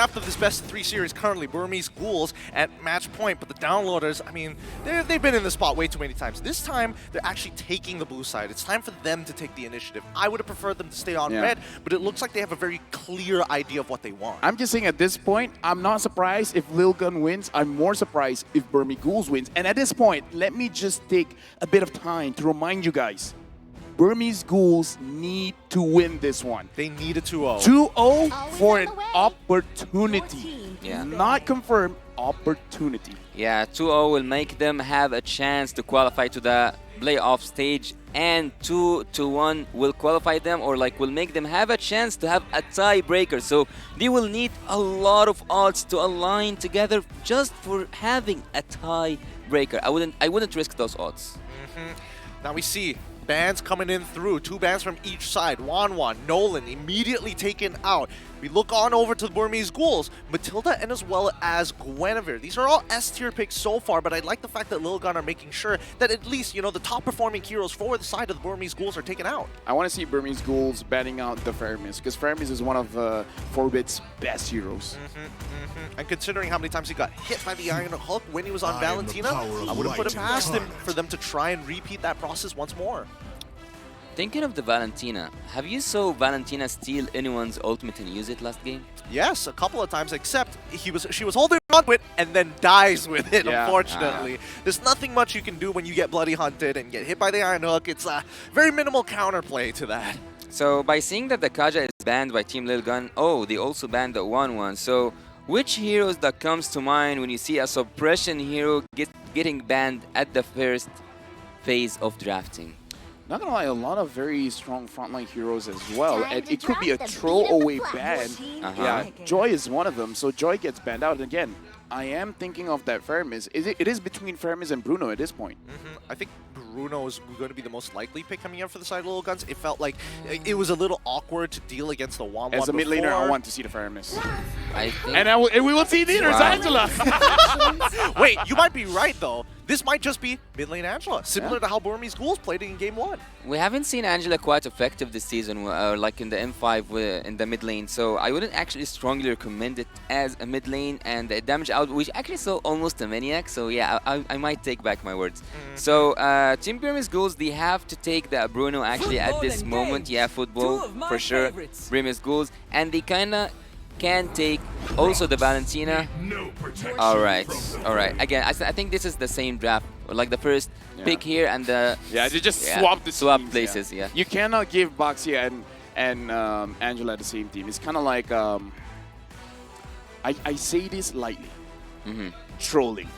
draft of this best-of-3 series currently, Burmese Ghouls at match point, but the downloaders, I mean, they've been in the spot way too many times. This time, they're actually taking the blue side. It's time for them to take the initiative. I would have preferred them to stay on red, but it looks like they have a very clear idea of what they want. I'm just saying at this point, I'm not surprised if Lil Gun wins. I'm more surprised if Burmese Ghouls wins. And at this point, let me just take a bit of time to remind you guys, Burmese Ghouls need to win this one. They need a 2-0. 2-0 for an opportunity. Yeah. Not confirmed, opportunity. Yeah, 2-0 will make them have a chance to qualify to the playoff stage, and 2-1 will qualify them, or like will make them have a chance to have a tiebreaker. So they will need a lot of odds to align together just for having a tiebreaker. I wouldn't risk those odds. Now we see bans coming in through. 2 bans from each side. Wanwan, Nolan immediately taken out. We look on over to the Burmese Ghouls, Matilda, and as well as Guinevere. These are all S-tier picks so far, but I like the fact that Lil Gun are making sure that at least, you know, the top-performing heroes for the side of the Burmese Ghouls are taken out. I want to see Burmese Ghouls batting out the Faramis, because Faramis is one of 4-bit's best heroes. And considering how many times he got hit by the Iron Hulk when he was on Valentina, I would have put it past him for them to try and repeat that process once more. Thinking of the Valentina, have you saw Valentina steal anyone's ultimate and use it last game? Yes, a couple of times, except she was holding on to it and then dies with it, unfortunately. There's nothing much you can do when you get bloody hunted and get hit by the Iron Hook. It's a very minimal counterplay to that. So by seeing that the Kaja is banned by Team Lil Gun, oh, they also banned the 1-1. So which heroes that comes to mind when you see a suppression hero getting banned at the first phase of drafting? Not gonna lie, a lot of very strong frontline heroes as well. And it could be a throwaway ban. Yeah, Joy is one of them, so Joy gets banned out. And again, I am thinking of that Faramis. It is between Faramis and Bruno at this point. I think Bruno is going to be the most likely pick coming up for the side of Lil Guns. It felt like it was a little awkward to deal against the Wanwan. As a mid laner, I want to see the Faramis. I think And we will see leaders, Angela! Wait, you might be right though. This might just be mid lane Angela, similar to how Burmese Ghouls played it in Game 1. we haven't seen Angela quite effective this season, like in the M5 in the mid lane. So I wouldn't actually strongly recommend it as a mid lane, and the damage out, which actually saw almost a maniac. So yeah, I might take back my words. So Team Burmese Ghouls, they have to take the Bruno actually at this moment. Yeah, football for sure. Burmese Ghouls, and they kinda can take also the Valentina. All right. Again, I think this is the same draft, like the first pick here and the they just swap the swap places. Yeah. You cannot give Baxia and Angela at the same team. It's kind of like I say this lightly, trolling.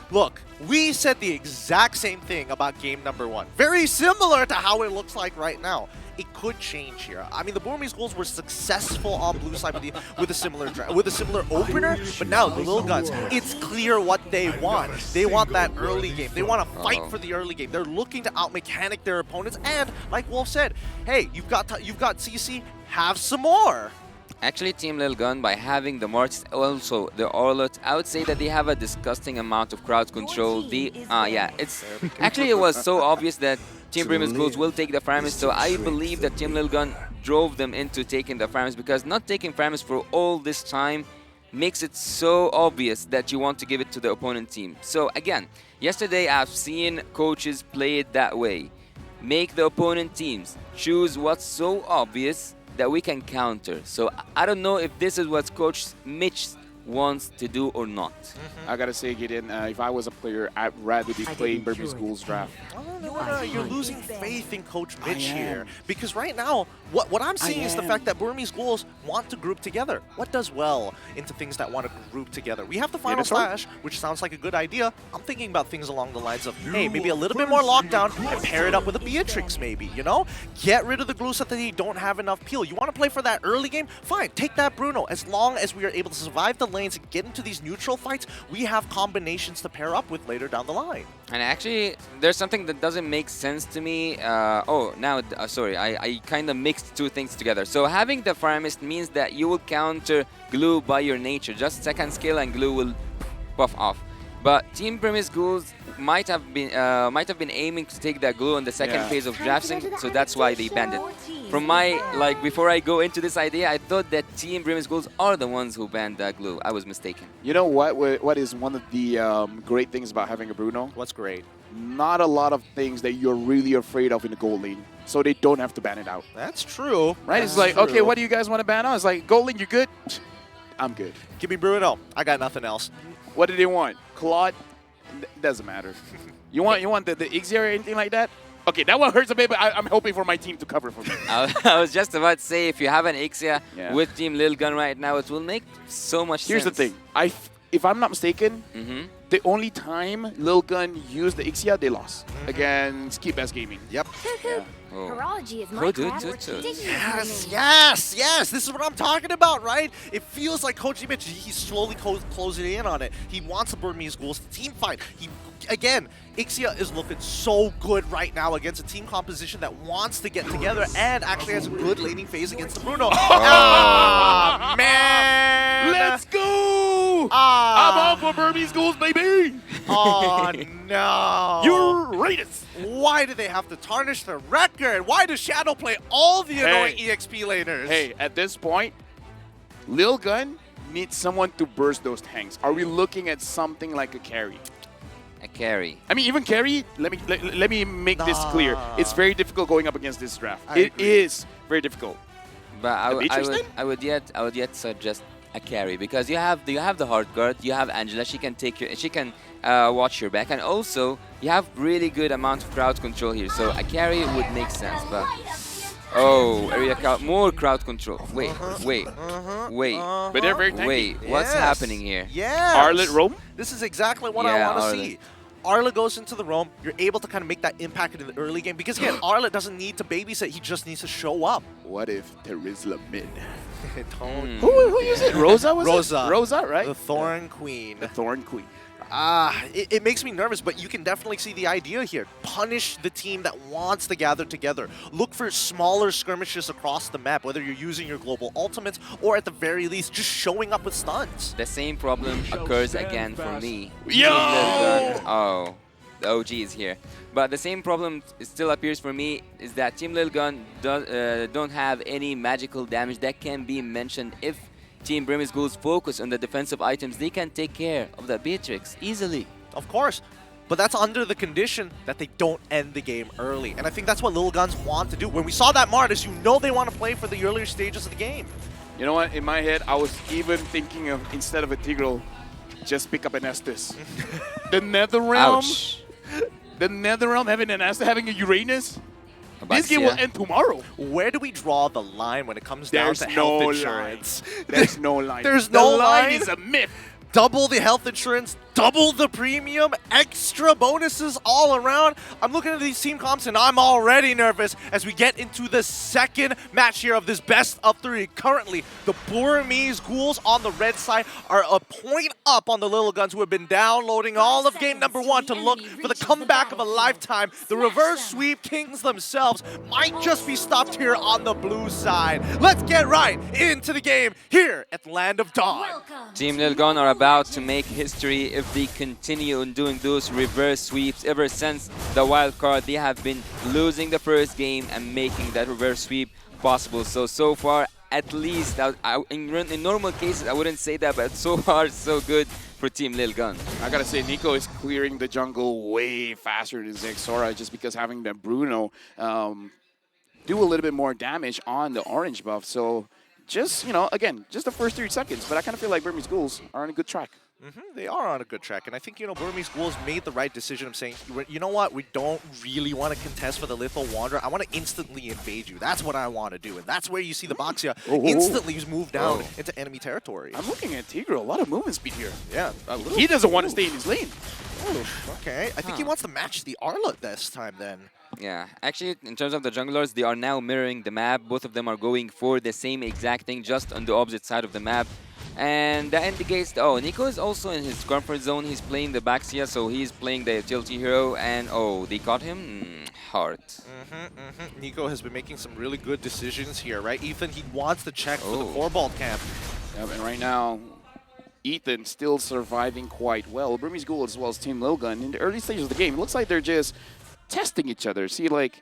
Look, we said the exact same thing about game number 1. Very similar to how it looks like right now. It could change here. I mean, the Burmese Ghouls were successful on blue side with a similar opener, but now the Lil Guns, it's clear what they want. They want that early game. They want to fight for the early game. They're looking to out-mechanic their opponents, and like Wolf said, hey, you've got CC, have some more. Actually, Team Lil Gun, by having the Mortis, also the Orlot, I would say that they have a disgusting amount of crowd control. It's actually, it was so obvious that Team Burmese Ghouls will take the Faramis, so I believe that Team Lil Gun drove them into taking the Faramis, because not taking Faramis for all this time makes it so obvious that you want to give it to the opponent team. So again, yesterday I've seen coaches play it that way. Make the opponent teams choose what's so obvious that we can counter. So I don't know if this is what Coach Mitch wants to do or not. I gotta say, Gideon, if I was a player, I'd rather be playing Burmese Ghouls draft. No, you're losing faith in Coach Mitch here. Because right now, what I'm seeing is the fact that Burmese Ghouls want to group together. What does well into things that want to group together? We have the Final Slash, which sounds like a good idea. I'm thinking about things along the lines of, hey, maybe a little bit more lockdown and pair it up with a Beatrix maybe, you know? Get rid of the glue so that they don't have enough peel. You want to play for that early game? Fine, take that Bruno. As long as we are able to survive the lanes and get into these neutral fights, we have combinations to pair up with later down the line. And actually, there's something that doesn't make sense to me. Sorry, I kind of mixed two things together. So having the Faramis means that you will counter glue by your nature. Just second skill and glue will buff off. But Team Premier Schools might have been aiming to take that glue on the second phase of drafting, so that's why they banned it. From my before I go into this idea, I thought that Team Premier Schools are the ones who banned that glue. I was mistaken. You know what? What is one of the great things about having a Bruno? What's great? Not a lot of things that you're really afraid of in the gold lane, so they don't have to ban it out. That's true. Right? It's like, okay, what do you guys want to ban out? It's like, gold lane, you good? I'm good. Give me Bruno. I got nothing else. What do they want? Claude? Doesn't matter. You want the Ixia or anything like that? Okay, that one hurts a bit, but I'm hoping for my team to cover for me. I was just about to say, if you have an Ixia with Team Lil Gun right now, it will make so much sense. Here's the thing. If I'm not mistaken, the only time Lil Gun used the Ixia, they lost against Keep Best Gaming. Yep. Yeah. Horology is my craft. Yes. This is what I'm talking about, right? It feels like Coach Mitch, he's slowly closing in on it. He wants the Burmese Ghouls team fight. Again, Ixia is looking so good right now against a team composition that wants to get together and actually has a good laning phase against the Bruno. Oh, man! Let's go! I'm all for Burmese Ghouls, baby! Oh, no! Uranus! Why do they have to tarnish the record? Why does Shadow play all the annoying EXP laners? Hey, at this point, Lil Gun needs someone to burst those tanks. Are we looking at something like a carry? A carry. I mean, even carry, let me make this clear. It's very difficult going up against this draft. I It agree. is very difficult. But I would yet suggest a carry, because you have the hard guard, you have Angela, she can watch your back, and also you have really good amount of crowd control here, so a carry would make sense. But more crowd control. Wait. But they're very tanky. Wait, what's happening here? Yes. Arlet Roam? This is exactly what I want to see. Arla goes into the roam, you're able to kind of make that impact in the early game, because again, Arla doesn't need to babysit, he just needs to show up. What if there is a mid? Who used it? Rosa was Rosa. it? Rosa, right? The Thorn Queen. The Thorn Queen. It makes me nervous, but you can definitely see the idea here. Punish the team that wants to gather together. Look for smaller skirmishes across the map, whether you're using your global ultimates or at the very least just showing up with stuns. The same problem occurs again for me. Yo! Oh, the OG is here. But the same problem still appears for me is that Team Lil Gun don't have any magical damage that can be mentioned. If Team Burmese Ghouls focus on the defensive items, they can take care of the Beatrix easily. Of course, but that's under the condition that they don't end the game early. And I think that's what Lil Guns want to do. When we saw that Martis, you know they want to play for the earlier stages of the game. You know what? In my head, I was even thinking of, instead of a Tigreal, just pick up an Estes. The Netherrealm? Ouch. The Netherrealm having an Estes, having a Uranus? This Abaxia. game will end tomorrow. Where do we draw the line when it comes down to health insurance? There's no line. There's no line? is a myth. Double the health insurance, double the premium, extra bonuses all around. I'm looking at these team comps and I'm already nervous as we get into the second match here of this best of three. Currently, the Burmese Ghouls on the red side are a point up on the Little Guns, who have been downloading all of game number one to look for the comeback of a lifetime. The reverse sweep kings themselves might just be stopped here on the blue side. Let's get right into the game here at Land of Dawn. Team Lil Gun are about to make history if they continue on doing those reverse sweeps. Ever since the wild card, they have been losing the first game and making that reverse sweep possible. So far, at least, in normal cases, I wouldn't say that, but so far, so good for Team Lil Gun. I gotta say, Nico is clearing the jungle way faster than Zexora, just because having the Bruno do a little bit more damage on the orange buff. So just, you know, again, just the first 3 seconds, but I kind of feel like Burmese Ghouls are on a good track. They are on a good track, and I think, you know, Burmese Ghouls made the right decision of saying, you know what, we don't really want to contest for the Lethal Wanderer. I want to instantly invade you. That's what I want to do, and that's where you see the Baxia instantly move down into enemy territory. I'm looking at Tigreal, a lot of movement speed here. Yeah. He doesn't want to stay in his lane. Okay, I think he wants to match the Arla this time then. Yeah, actually, in terms of the junglers, they are now mirroring the map. Both of them are going for the same exact thing, just on the opposite side of the map. And that indicates, Nico is also in his comfort zone. He's playing the Baxia, so he's playing the utility hero. And, they caught him? Hard. Nico has been making some really good decisions here, right? Ethan, he wants to check for the Korbald camp. Yep, and right now, Ethan still surviving quite well. Burmese Ghoul as well as Team Lilgun in the early stages of the game. It looks like they're just testing each other. See, like,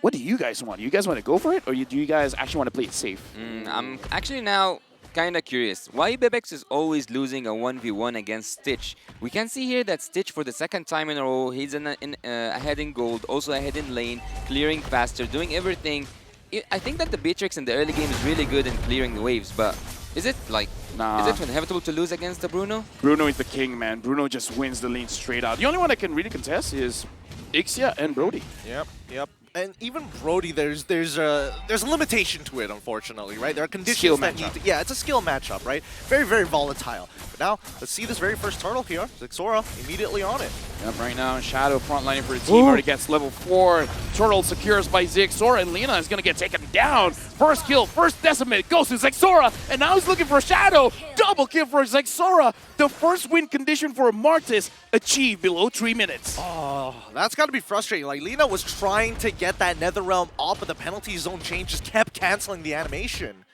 what do you guys want? Do you guys want to go for it, or do you guys actually want to play it safe? I'm actually now kind of curious. Why Bebex is always losing a 1v1 against Stitch? We can see here that Stitch, for the second time in a row, he's ahead in gold, also ahead in lane, clearing faster, doing everything. I think that the Beatrix in the early game is really good in clearing the waves, but is it like, is it inevitable to lose against the Bruno? Bruno is the king, man. Bruno just wins the lane straight out. The only one that can really contest is Ixia and Brody. Yep. And even Brody, there's a limitation to it, unfortunately, right? There are conditions that need to, yeah, it's a skill matchup, right? Very, very volatile. But now, let's see this very first turtle here. Zixora immediately on it. Yep, right now, Shadow frontlining for the team already gets level 4. Turtle secures by Zixora, and Lina is going to get taken down. First kill, first decimate goes to Zixora, and now he's looking for Shadow. Double kill for Zixora. The first win condition for Martis achieved below 3 minutes. Oh, that's got to be frustrating. Like, Lina was trying to get that Netherrealm off, but the penalty zone change just kept canceling the animation.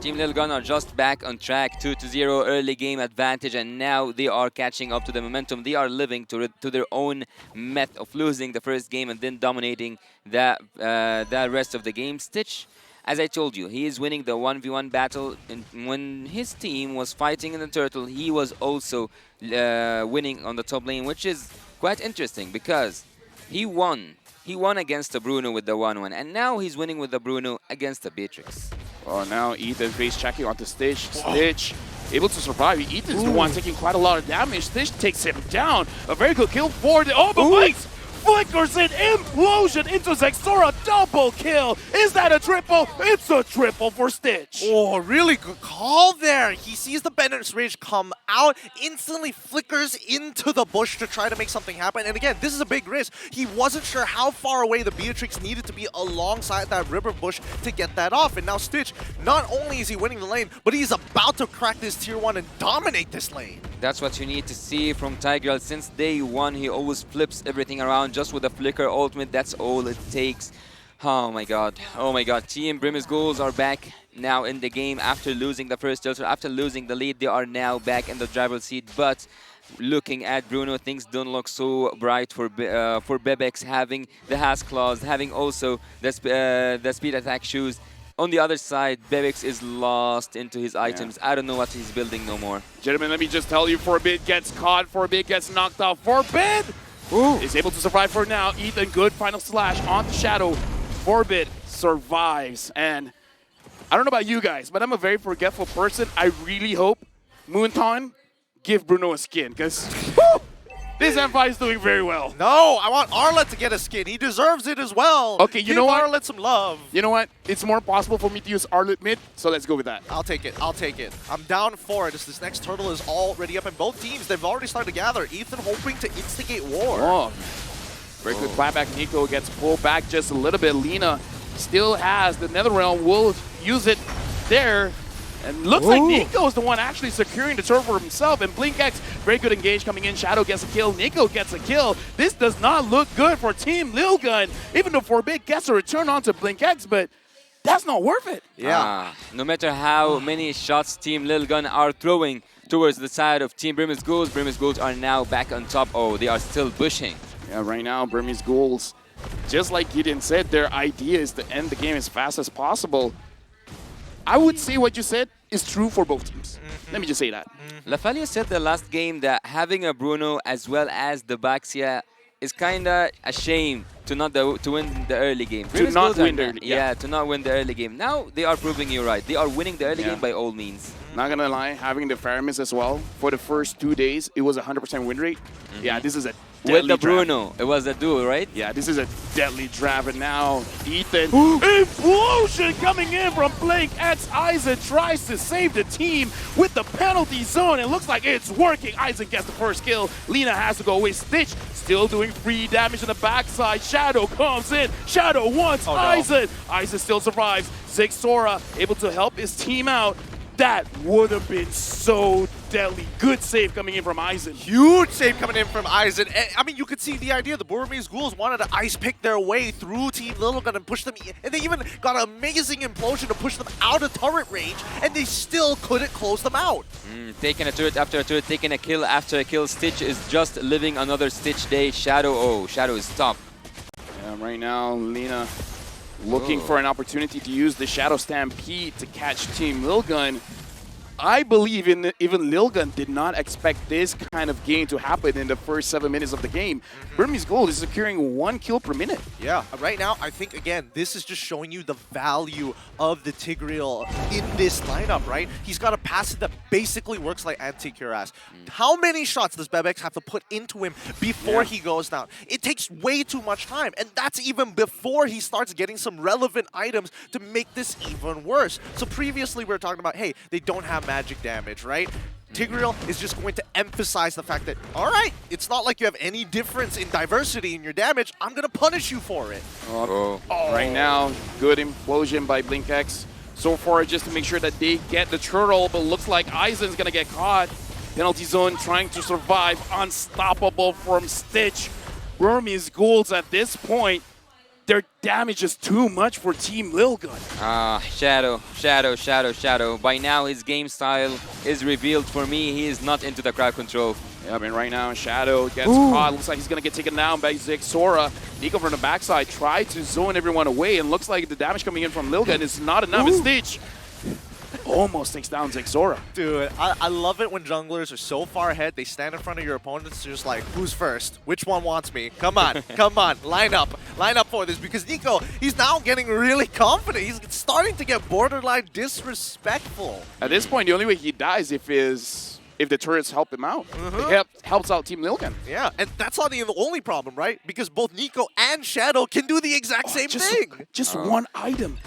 Team Lilgun are just back on track, 2-0 early game advantage, and now they are catching up to the momentum. They are living to their own myth of losing the first game and then dominating that rest of the game. Stitch, as I told you, he is winning the 1v1 battle, and when his team was fighting in the turtle, he was also winning on the top lane, which is quite interesting because he won. He won against the Bruno with the 1-1, and now he's winning with the Bruno against the Beatrix. Oh, now Ethan face checking onto Stitch. Stitch able to survive. Ethan's the one taking quite a lot of damage. Stitch takes him down. A very good kill for the... Oh, but wait! Flickers an implosion into Zixora. Double kill. Is that a triple? It's a triple for Stitch. Oh, really good call there. He sees the Bennett's Ridge come out, instantly flickers into the bush to try to make something happen. And again, this is a big risk. He wasn't sure how far away the Beatrix needed to be alongside that river bush to get that off. And now Stitch, not only is he winning the lane, but he's about to crack this tier 1 and dominate this lane. That's what you need to see from Tigreal. Since day one, he always flips everything around just with a flicker ultimate. That's all it takes. Oh my god. Oh my god. Team Burmese Ghouls are back now in the game after losing the first tilter. After losing the lead, they are now back in the driver's seat. But looking at Bruno, things don't look so bright for Bebex, having the Has Claws, having also the speed attack shoes. On the other side, Bebex is lost into his items. I don't know what he's building no more. Gentlemen, let me just tell you, Forbid gets caught, Forbid gets knocked off. Forbid is able to survive for now. Ethan, good final slash on the Shadow. Forbid survives. And I don't know about you guys, but I'm a very forgetful person. I really hope Moonton give Bruno a skin, because this M5 is doing very well. No, I want Arlet to get a skin. He deserves it as well. Okay, you know what? Give Arlet some love. You know what? It's more possible for me to use Arlet mid, so let's go with that. I'll take it. I'll take it. I'm down for it. This next turtle is already up, and both teams, they've already started to gather. Ethan hoping to instigate war. Oh, very good clapback. Nico gets pulled back just a little bit. Lina still has the Netherrealm. Will use it there. And looks like Nico is the one actually securing the turtle for himself. And BlinkX, very good engage coming in. Shadow gets a kill. Nico gets a kill. This does not look good for Team Lilgun. Even though Forbid gets a return onto BlinkX, but that's not worth it. Yeah. No matter how many shots Team Lilgun are throwing towards the side of Team Burmese Ghouls are now back on top. Oh, they are still pushing. Yeah, right now, Burmese Ghouls, just like Gideon said, their idea is to end the game as fast as possible. I would say what you said is true for both teams. Let me just say that. Lafalia said the last game that having a Bruno as well as the Baxia is kind of a shame to not to win the early game. To not win the early game. Yeah, to not win the early game. Now they are proving you right. They are winning the early game by all means. Not gonna lie, having the Faramis as well, for the first 2 days, it was a 100% win rate. Yeah, this is a with the Bruno, it was a duo, right? Yeah, this is a deadly draft, and now Ethan. Implosion coming in from BlinkX. Isaac tries to save the team with the penalty zone. It looks like it's working. Isaac gets the first kill. Lina has to go away. Stitch still doing free damage on the backside. Shadow comes in. Shadow wants Isaac. Isaac still survives. Zixora able to help his team out. That would have been so deadly. Good save coming in from Aizen. Huge save coming in from Aizen. I mean, you could see the idea. The Burmese Ghouls wanted to ice pick their way through Team Littlegun and push them, and they even got an amazing implosion to push them out of turret range, and they still couldn't close them out. Taking a turret after a turret, taking a kill after a kill. Stitch is just living another Stitch day. Shadow, Shadow is top. Yeah, right now, Lina looking for an opportunity to use the Shadow Stampede to catch Team Lilgun. I believe even Lilgun did not expect this kind of game to happen in the first 7 minutes of the game. Burmese Gold is securing 1 kill per minute. Yeah, right now, I think, again, this is just showing you the value of the Tigreal in this lineup, right? He's got a passive that basically works like anti-cuirass. How many shots does Bebex have to put into him before he goes down? It takes way too much time, and that's even before he starts getting some relevant items to make this even worse. So previously, we were talking about, hey, they don't have magic damage, right? Tigreal is just going to emphasize the fact that, all right, it's not like you have any difference in diversity in your damage. I'm going to punish you for it. Right now, good implosion by BlinkX. So far, just to make sure that they get the turtle, but looks like Aizen's going to get caught. Penalty zone trying to survive. Unstoppable from Stitch. Burmese Ghouls at this point, their damage is too much for Team Lilgun. Shadow. By now, his game style is revealed for me. He is not into the crowd control. Yeah, I mean, right now, Shadow gets caught. Looks like he's going to get taken down by Zixora. Nico from the backside tried to zone everyone away, and looks like the damage coming in from Lilgun is not enough. And Stitch almost takes down Zixora. Dude, I love it when junglers are so far ahead, they stand in front of your opponents, just like, who's first? Which one wants me? Come on, come on, line up for this. Because Nico, he's now getting really confident. He's starting to get borderline disrespectful. At this point, the only way he dies if the turrets help him out. It helps out Team Lilgun. Yeah, and that's not even the only problem, right? Because both Nico and Shadow can do the exact same thing. Just one item.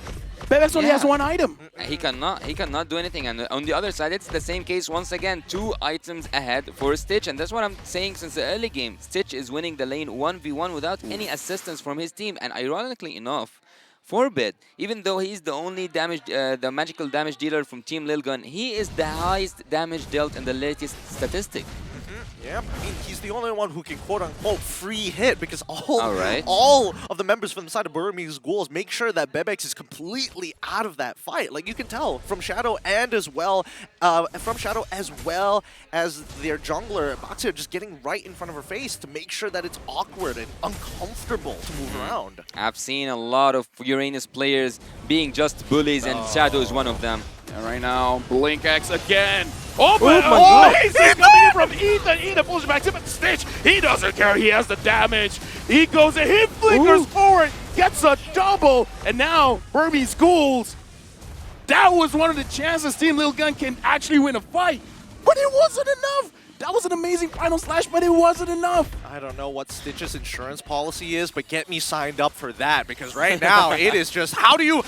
Bebex only has one item. He cannot do anything. And on the other side, it's the same case once again. 2 items ahead for Stitch. And that's what I'm saying since the early game. Stitch is winning the lane 1v1 without any assistance from his team. And ironically enough, Forbid, even though he's the only the magical damage dealer from Team Lilgun, he is the highest damage dealt in the latest statistic. Yeah, I mean, he's the only one who can quote-unquote free hit because all of the members from the side of Burmese Ghouls make sure that Bebex is completely out of that fight. Like, you can tell from Shadow as well as their jungler, Baxia, just getting right in front of her face to make sure that it's awkward and uncomfortable to move around. I've seen a lot of Uranus players being just bullies, and Shadow is one of them. And right now, BlinkX again. Oh my God! Amazing coming in from Ethan. Ethan pulls it back to Stitch. He doesn't care. He has the damage. He goes and he flickers forward, gets a double, and now Burmese Ghouls. That was one of the chances Team Lilgun can actually win a fight, but it wasn't enough. That was an amazing final slash, but it wasn't enough. I don't know what Stitch's insurance policy is, but get me signed up for that, because right now it is just how do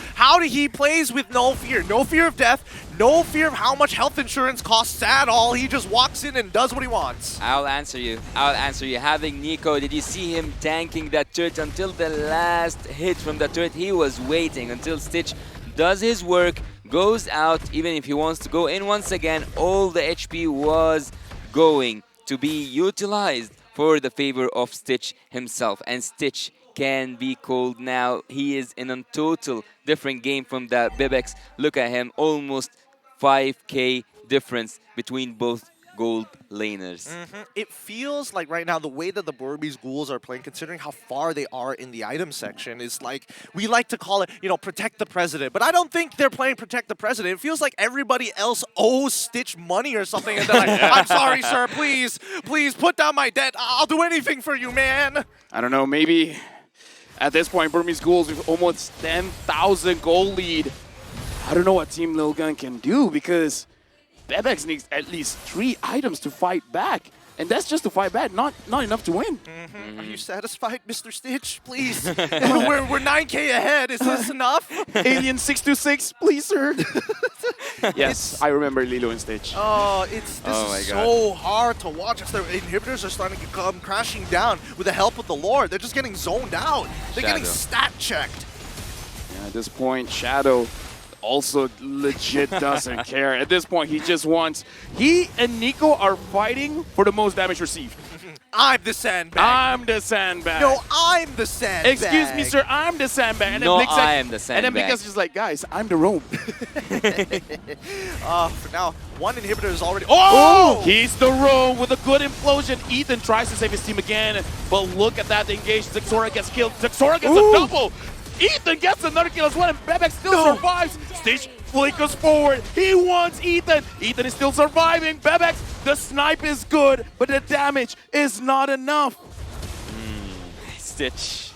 he plays with no fear of death, no fear of how much health insurance costs at all. He just walks in and does what he wants. I'll answer you. Having Nico, did you see him tanking that turret until the last hit from the turret? He was waiting until Stitch does his work, goes out, even if he wants to go in once again. All the HP was going to be utilized for the favor of Stitch himself, and Stitch can be called now. He is in a total different game from the Bebex. Look at him, almost 5k difference between both gold laners. It feels like right now the way that the Burmese Ghouls are playing, considering how far they are in the item section, is like, we like to call it, protect the president. But I don't think they're playing protect the president. It feels like everybody else owes Stitch money or something. And they're like, I'm sorry, sir, please put down my debt. I'll do anything for you, man. I don't know, maybe at this point, Burmese Ghouls with almost 10,000 gold lead. I don't know what Team Lilgun can do, because Bebex needs at least 3 items to fight back. And that's just to fight back, not enough to win. Are you satisfied, Mr. Stitch? Please. we're 9k ahead. Is this enough? Alien 626, please, sir. Yes, I remember Lilo and Stitch. Oh, this is so hard to watch. As their inhibitors are starting to come crashing down with the help of the Lord. They're just getting zoned out. They're getting stat checked. Yeah, at this point, Shadow also legit doesn't care. At this point, he just wants... He and Nico are fighting for the most damage received. I'm the sandbag. I'm the sandbag. No, I'm the sandbag. Excuse me, sir, I'm the sandbag. And No, then I am the sandbag. And then Blix's just like, guys, I'm the roam. For now, one inhibitor is already... Oh! He's the roam with a good implosion. Ethan tries to save his team again, but look at that engage. Zexora gets killed. Zexora gets a double. Ethan gets another kill as well, and Bebek still survives. Stitch flickers forward. He wants Ethan. Ethan is still surviving. Bebek, the snipe is good, but the damage is not enough. Stitch.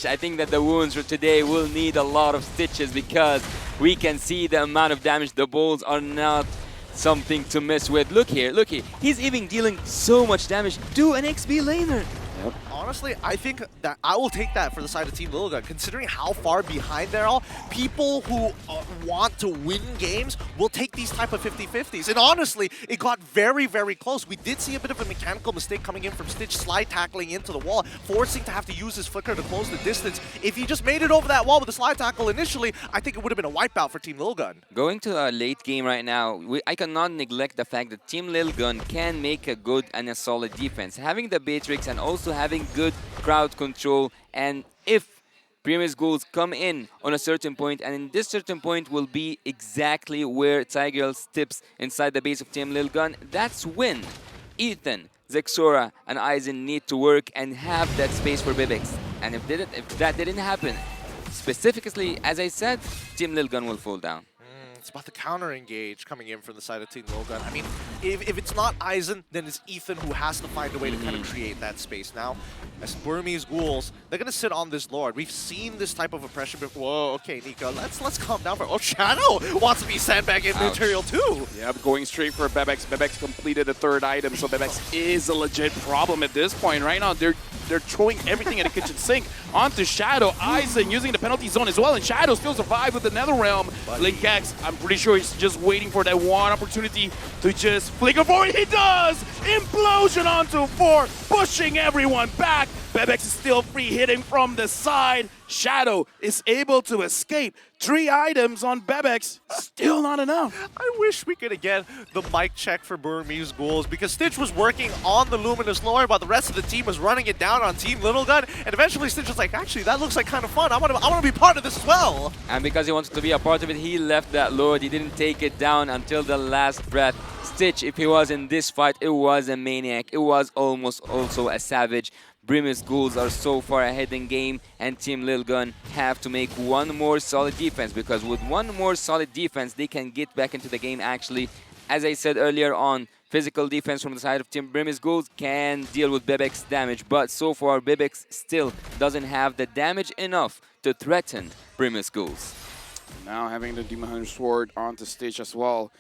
I think that the wounds for today will need a lot of stitches because we can see the amount of damage. The balls are not something to mess with. Look here. He's even dealing so much damage to an XP laner. Honestly, I think that I will take that for the side of Team Little Gun. Considering how far behind they're all, people who want to win games will take these type of 50-50s. And honestly, it got very, very close. We did see a bit of a mechanical mistake coming in from Stitch, slide tackling into the wall, forcing to have to use his flicker to close the distance. If he just made it over that wall with a slide tackle initially, I think it would have been a wipeout for Team Little Gun. Going to a late game right now, I cannot neglect the fact that Team Little Gun can make a good and a solid defense. Having the Beatrix and also having good crowd control, and if Primus Ghouls come in on a certain point, and in this certain point will be exactly where Tigreal steps inside the base of Team Lil Gun, that's when Ethan, Zexora, and Aizen need to work and have that space for Bibix. And if that didn't happen, specifically, as I said, Team Lil Gun will fall down. It's about the counter-engage coming in from the side of Team Lil Gun. I mean, if it's not Aizen, then it's Ethan who has to find a way to kind of create that space. Now, as Burmese Ghouls, they're going to sit on this Lord. We've seen this type of oppression before. Whoa, okay, Nico, let's calm down for... Oh, Shadow wants to be sandbag in material too. Yep, going straight for Bebex. Bebex completed the third item, so Bebex is a legit problem at this point. Right now, they're throwing everything at the kitchen sink onto Shadow. Aizen using the penalty zone as well, and Shadow still survived with the Netherrealm. Link X, I'm pretty sure he's just waiting for that one opportunity to just flicker forward. He does! Implosion onto 4, pushing everyone back. Bebex is still free, hitting from the side. Shadow is able to escape. 3 items on Bebex, still not enough. I wish we could get the mic check for Burmese Ghouls because Stitch was working on the Luminous Lord while the rest of the team was running it down on Team Little Gun. And eventually Stitch was like, actually, that looks like kind of fun. I want to be part of this as well. And because he wanted to be a part of it, he left that Lord. He didn't take it down until the last breath. Stitch, if he was in this fight, it was a maniac. It was almost also a savage. Burmese Ghouls are so far ahead in game, and Team Lil Gun have to make one more solid defense, because with one more solid defense, they can get back into the game actually. As I said earlier on, physical defense from the side of Team Burmese Ghouls can deal with Bebek's damage, but so far Bebek still doesn't have the damage enough to threaten Burmese Ghouls. Now having the Demon Hunter Sword onto stage as well.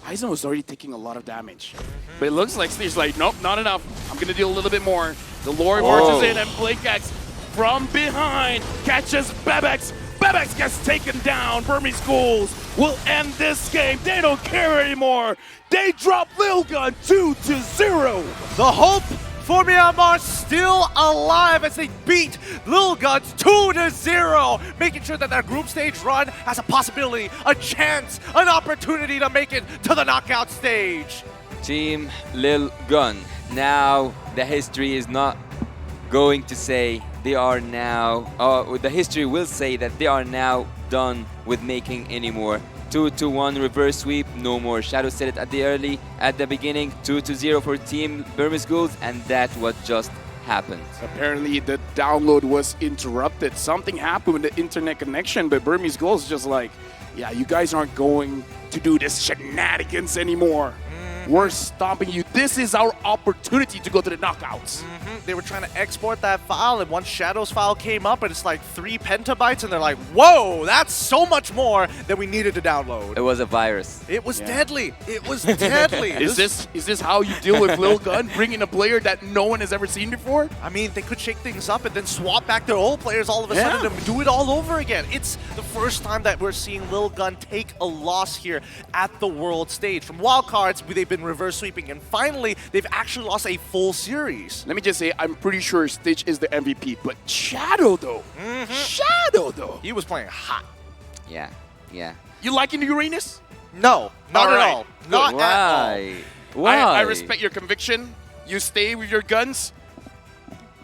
Aizen was already taking a lot of damage. But it looks like Steve's like, nope, not enough. I'm going to do a little bit more. The Lord marches in, and Blakex from behind catches Bebex. Bebex gets taken down. Burmese Ghouls will end this game. They don't care anymore. They drop Lil Gun 2-0. The hope for Myanmar still alive as they beat Lil Guns 2-0, making sure that their group stage run has a possibility, a chance, an opportunity to make it to the knockout stage. Team Lil Gun. Now the history is not going to say they are now, the history will say that they are now done with making any more. 2-1 reverse sweep, no more. Shadow said it at the beginning, 2-0 for Team Burmese Ghouls, and that's what just happened. Apparently the download was interrupted. Something happened with the internet connection, but Burmese Ghouls just like, yeah, you guys aren't going to do this shenanigans anymore. We're stopping you. This is our opportunity to go to the knockouts. They were trying to export that file, and once Shadow's file came up, and it's like 3 petabytes, and they're like, whoa, that's so much more than we needed to download. It was a virus. It was deadly. It was deadly. Is this how you deal with Lil Gun, bringing a player that no one has ever seen before? I mean, they could shake things up and then swap back their old players all of a sudden and do it all over again. It's the first time that we're seeing Lil Gun take a loss here at the world stage. From wildcards, they've been reverse sweeping, and finally, they've actually lost a full series. Let me just say, I'm pretty sure Stitch is the MVP, but Shadow though, Shadow though. He was playing hot. Yeah, yeah. You liking the Uranus? No, not at all. Not at all. Why? Why? I respect your conviction. You stay with your guns,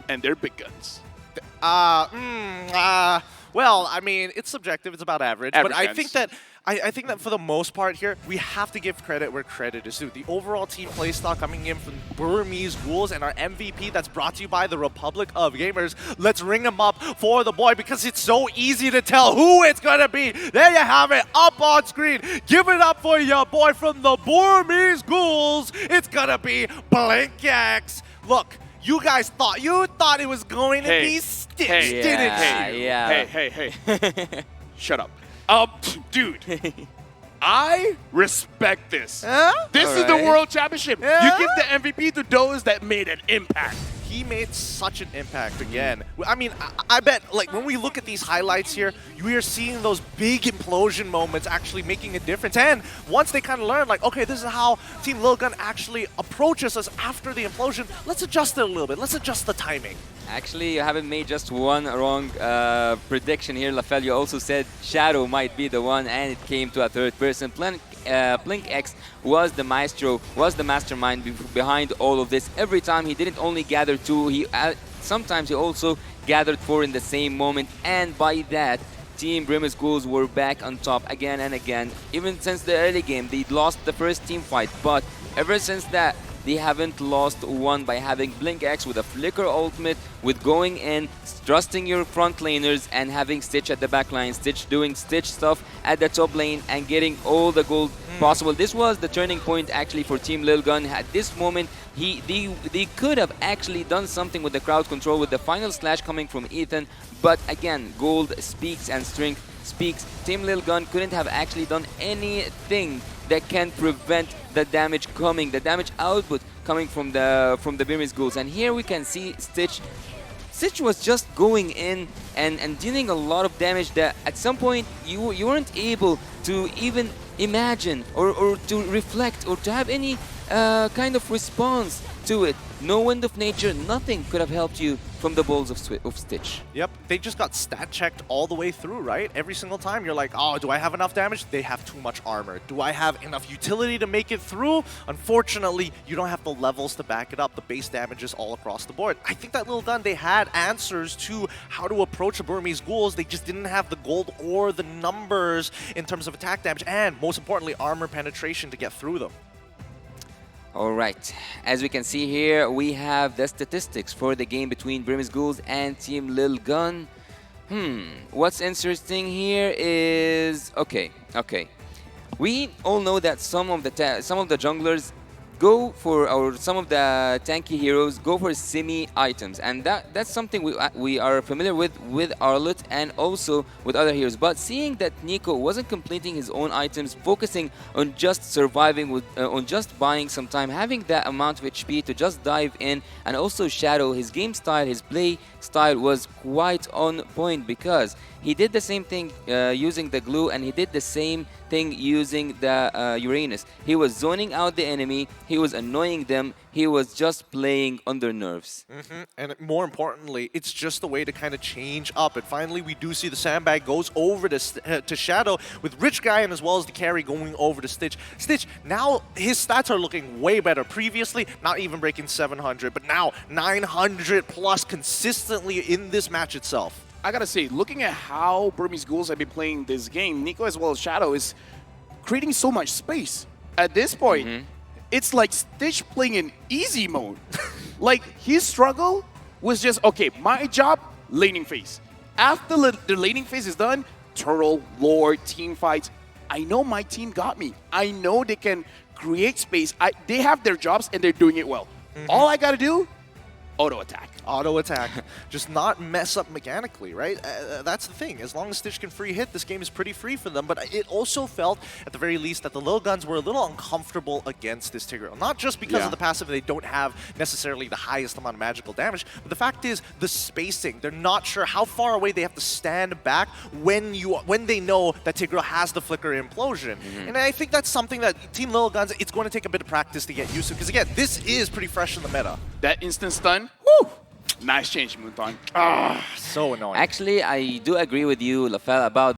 and they're big guns. Well, I mean, it's subjective. It's about average. But I Average think that for the most part here, we have to give credit where credit is due. The overall team play style coming in from Burmese Ghouls and our MVP that's brought to you by the Republic of Gamers. Let's ring him up for the boy because it's so easy to tell who it's going to be. There you have it up on screen. Give it up for your boy from the Burmese Ghouls. It's going to be BlinkX. Look. You guys thought it was going to be Stitch, didn't you? Yeah. Hey. Shut up. Dude. I respect this. This is the World Championship. Yeah? You give the MVP to those that made an impact. He made such an impact again. I mean, I bet, like, when we look at these highlights here, we are seeing those big implosion moments actually making a difference. And once they kind of learn, like, okay, this is how Team Lil Gun actually approaches us after the implosion, let's adjust it a little bit. Let's adjust the timing. Actually, you haven't made just one wrong prediction here, Lafelle. You also said Shadow might be the one, and it came to a third person. BlinkX was the maestro, was the mastermind behind all of this. Every time he didn't only gather two, sometimes he also gathered four in the same moment, and by that, Team Burmese Ghouls were back on top again and again. Even since the early game, they lost the first team fight, but ever since that, they haven't lost one by having BlinkX with a flicker ultimate, with going in, trusting your front laners, and having Stitch at the back line, Stitch doing Stitch stuff at the top lane and getting all the gold possible. This was the turning point actually for Team Lil Gun. At this moment, they could have actually done something with the crowd control with the final slash coming from Ethan, but again, gold speaks and strength speaks. Team Lil Gun couldn't have actually done anything that can prevent the damage coming, the damage output coming from the Burmese Ghouls. And here we can see Stitch was just going in and dealing a lot of damage that at some point you weren't able to even imagine or to reflect or to have any kind of response to it. No Wind of Nature, nothing could have helped you from the balls of Stitch. Yep, they just got stat checked all the way through, right? Every single time you're like, oh, do I have enough damage? They have too much armor. Do I have enough utility to make it through? Unfortunately, you don't have the levels to back it up. The base damage is all across the board. I think that Lil Gun, they had answers to how to approach the Burmese Ghouls. They just didn't have the gold or the numbers in terms of attack damage and, most importantly, armor penetration to get through them. All right, as we can see here, we have the statistics for the game between Burmese Ghouls and Team Lil Gun. What's interesting here is okay. We all know that some of the junglers go for, or some of the tanky heroes go for semi items, and that's something we are familiar with Arlott and also with other heroes. But seeing that Nico wasn't completing his own items, focusing on just surviving on just buying some time, having that amount of HP to just dive in, and also Shadow, his game style, his play style was quite on point because he did the same thing using the glue, and he did the same thing using the Uranus. He was zoning out the enemy, he was annoying them, he was just playing on their nerves. And more importantly, it's just a way to kind of change up. And finally, we do see the sandbag goes over to Shadow with Rich Guy and as well as the carry going over to Stitch. Stitch, now his stats are looking way better. Previously, not even breaking 700, but now 900 plus consistently in this match itself. I gotta say, looking at how Burmese Ghouls have been playing this game, Nico as well as Shadow is creating so much space. At this point, it's like Stitch playing in easy mode. Like, his struggle was just, okay, my job, laning phase. After the laning phase is done, turtle, lord, team fights, I know my team got me. I know they can create space. They have their jobs and they're doing it well. All I gotta do, auto attack. Auto attack. Just not mess up mechanically, right? That's the thing. As long as Stitch can free hit, this game is pretty free for them. But it also felt, at the very least, that the Lil Guns were a little uncomfortable against this Tigreal. Not just because of the passive, they don't have necessarily the highest amount of magical damage, but the fact is the spacing. They're not sure how far away they have to stand back when they know that Tigreal has the flicker implosion. And I think that's something that Team Lil Guns, it's going to take a bit of practice to get used to. Because again, this is pretty fresh in the meta. That instant stun, woo! Nice change, Moonton. So annoying. Actually, I do agree with you, Lafelle, about